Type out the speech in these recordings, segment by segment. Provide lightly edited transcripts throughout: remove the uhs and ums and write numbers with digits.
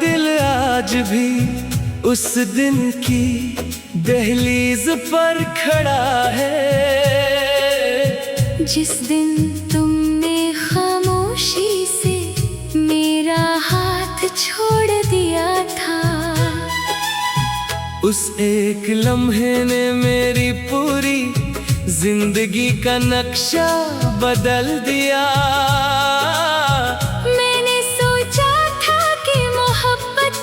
दिल आज भी उस दिन की दहलीज पर खड़ा है, जिस दिन तुमने खामोशी से मेरा हाथ छोड़ दिया था। उस एक लम्हे ने मेरी पूरी जिंदगी का नक्शा बदल दिया। मैंने सोचा था कि मोहब्बत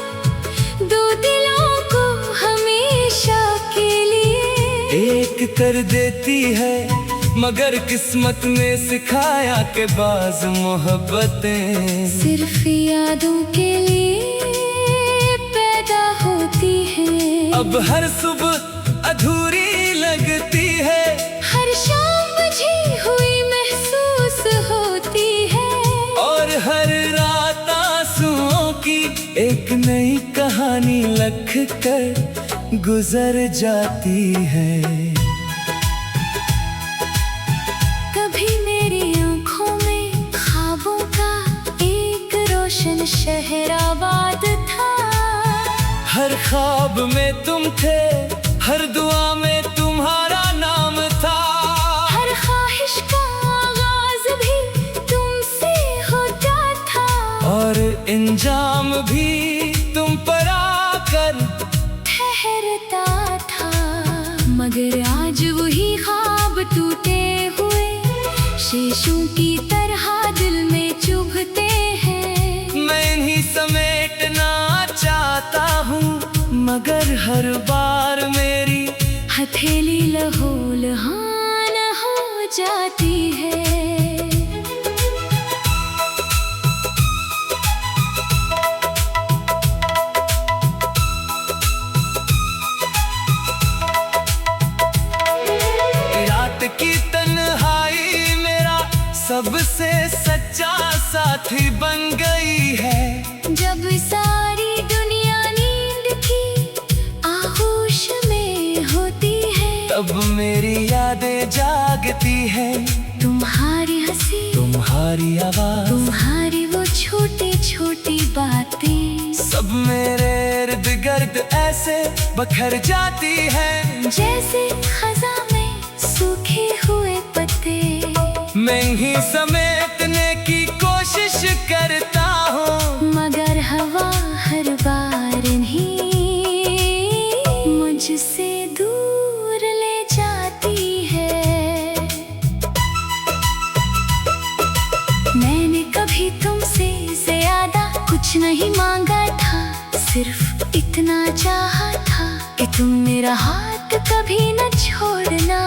दो दिलों को हमेशा के लिए एक कर देती है, मगर किस्मत ने सिखाया कि बाज़ मोहब्बतें सिर्फ यादों के लिए पैदा होती हैं। अब हर सुबह अधूरी लगती है, हर शाम बुझी हुई महसूस होती है, और हर रात आंसुओं की एक नई कहानी लिख कर गुजर जाती है। कभी मेरी आँखों में ख्वाबों का एक रोशन शहर आबाद था। हर ख्वाब में तुम थे, हर दुआ में तुम्हारा नाम था। हर ख्वाहिश का आगाज भी तुमसे होता था, और इंजाम भी तुम पर आकर ठहरता था। मगर आज वही ख्वाब टूटे हुए शीशों की तरह दिल में चुभते हैं। मैं इन्हीं समेटना चाहता हूँ, मगर हर बार मेरी हथेली लहूलुहान हो जाती है। रात की तन्हाई मेरा सबसे सच्चा साथी बन गई है। जब सारी दुनिया नींद की आगोश में होती है, तब मेरी यादें जागती है। तुम्हारी हंसी, तुम्हारी आवाज, तुम्हारी वो छोटी छोटी बातें, सब मेरे इर्द गिर्द ऐसे बखर जाती है, जैसे खज़ां में सूखे हुए पत्ते। मैं ही समेटने की कोशिश करता हूँ, मगर हवा हर बार नहीं मुझसे दूर ले जाती है। मैंने कभी तुमसे ज्यादा कुछ नहीं मांगा था, सिर्फ इतना चाहा था कि तुम मेरा हाथ कभी न छोड़ना।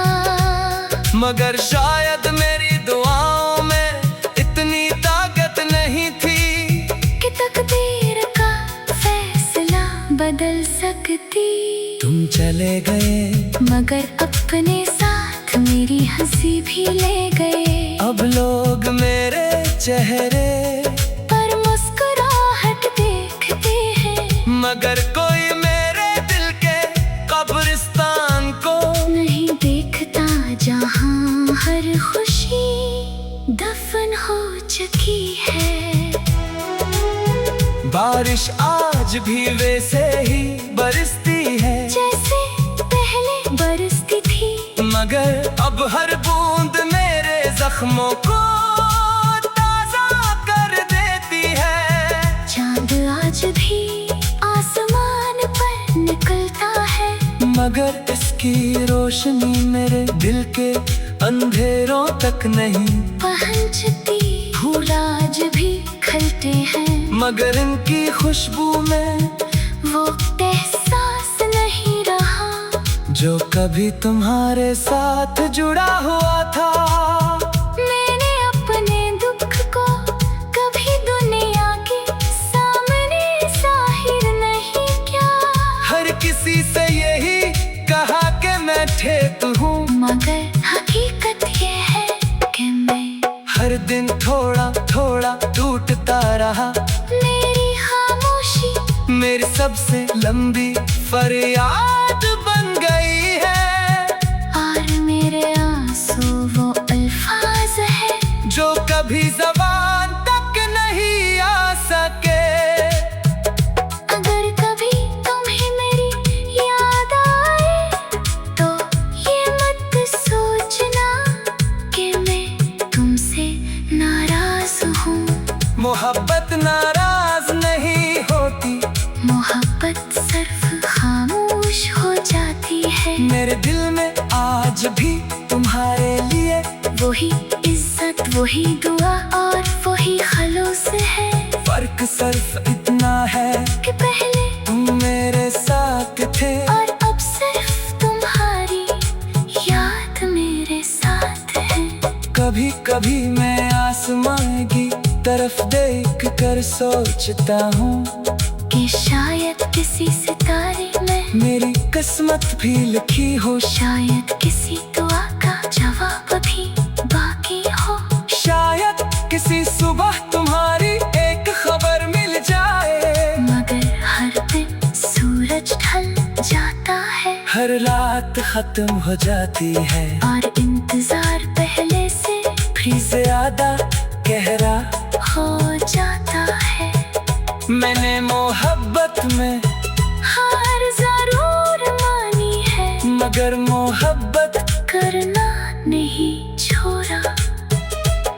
मगर शायद मेरी दुआओं में इतनी ताकत नहीं थी कि तकदीर का फैसला बदल सकती। तुम चले गए, मगर अपने साथ मेरी हंसी भी ले गए। अब लोग मेरे चेहरे पर मुस्कुराहट देखते हैं, मगर कोई मेरे दिल के कब्रिस्तान को नहीं देखता, जहां हर खुशी दफन हो चुकी है। बारिश आज भी वैसे ही बरसती है, जैसे पहले बरसती थी, मगर अब हर बूंद मेरे जख्मों को ताजा कर देती है। चांद आज भी आसमान पर निकलता है, मगर इसकी रोशनी मेरे दिल के अंधेरों तक नहीं पहुंचती। फूल आज भी खिलते हैं, मगर इनकी खुशबू में वो एहसास नहीं रहा जो कभी तुम्हारे साथ जुड़ा हुआ था। मैंने अपने दुख को कभी दुनिया के सामने जाहिर नहीं किया, हर किसी से यही कहा कि मैं ठेठ हूँ, मगर हकीकत ये है कि मैं हर दिन थोड़ा थोड़ा टूटता रहा। मेरी खामोशी मेरी सबसे लंबी फरियाद बन गई है, और मेरे आंसू वो अल्फाज है जो कभी ज़बान तक नहीं आ सके। मेरे दिल में आज भी तुम्हारे लिए वही इज्जत, वही दुआ और वही खलूस है। फर्क सिर्फ इतना है कि पहले तुम मेरे साथ थे और अब सिर्फ तुम्हारी याद मेरे साथ है। कभी कभी मैं आसमां की तरफ देख कर सोचता हूँ कि शायद किसी सितारे में मेरी किस्मत भी लिखी हो। शायद किसी दुआ का जवाब भी बाकी हो। शायद किसी सुबह तुम्हारी एक खबर मिल जाए। मगर हर दिन सूरज ढल जाता है, हर रात खत्म हो जाती है और इंतजार पहले से भी ज्यादा गहरा हो जाता है। मैंने मोहब्बत में हार जरूर मानी है, मगर मोहब्बत करना नहीं छोड़ा।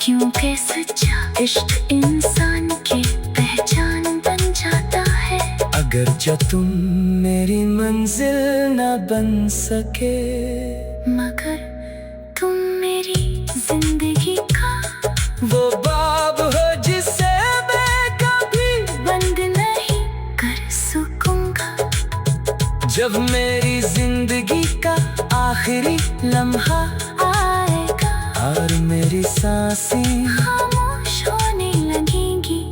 क्योंकि सच्चा इश्क इंसान की पहचान बन जाता है। अगर जो तुम मेरी मंजिल न बन सके, मगर तुम मेरी जिंदगी का वो बाब हो जिसे मैं कभी बंद नहीं कर सकूंगा। जब मेरी जिंदगी का आखिरी लम्हा आएगा और मेरी सांसें खामोश होने लगेंगी,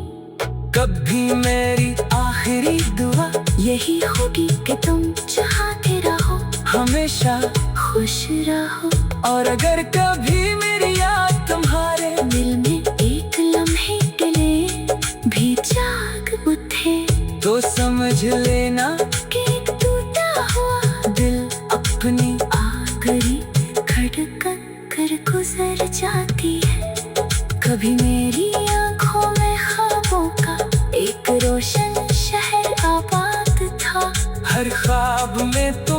कभी मेरी आखिरी दुआ यही होगी कि तुम चाहते रहो, हमेशा खुश रहो। और अगर कभी मेरी याद तुम्हारे दिल में एक लम्हे के लिए भी जाग उठे, तो समझ लेना कि एक टूटा हुआ दिल अपनी आखिरी धड़कन कर गुजर जाती है। कभी मेरी आंखों में ख्वाबों का एक रोशन शहर आबाद था। हर ख्वाब में तुम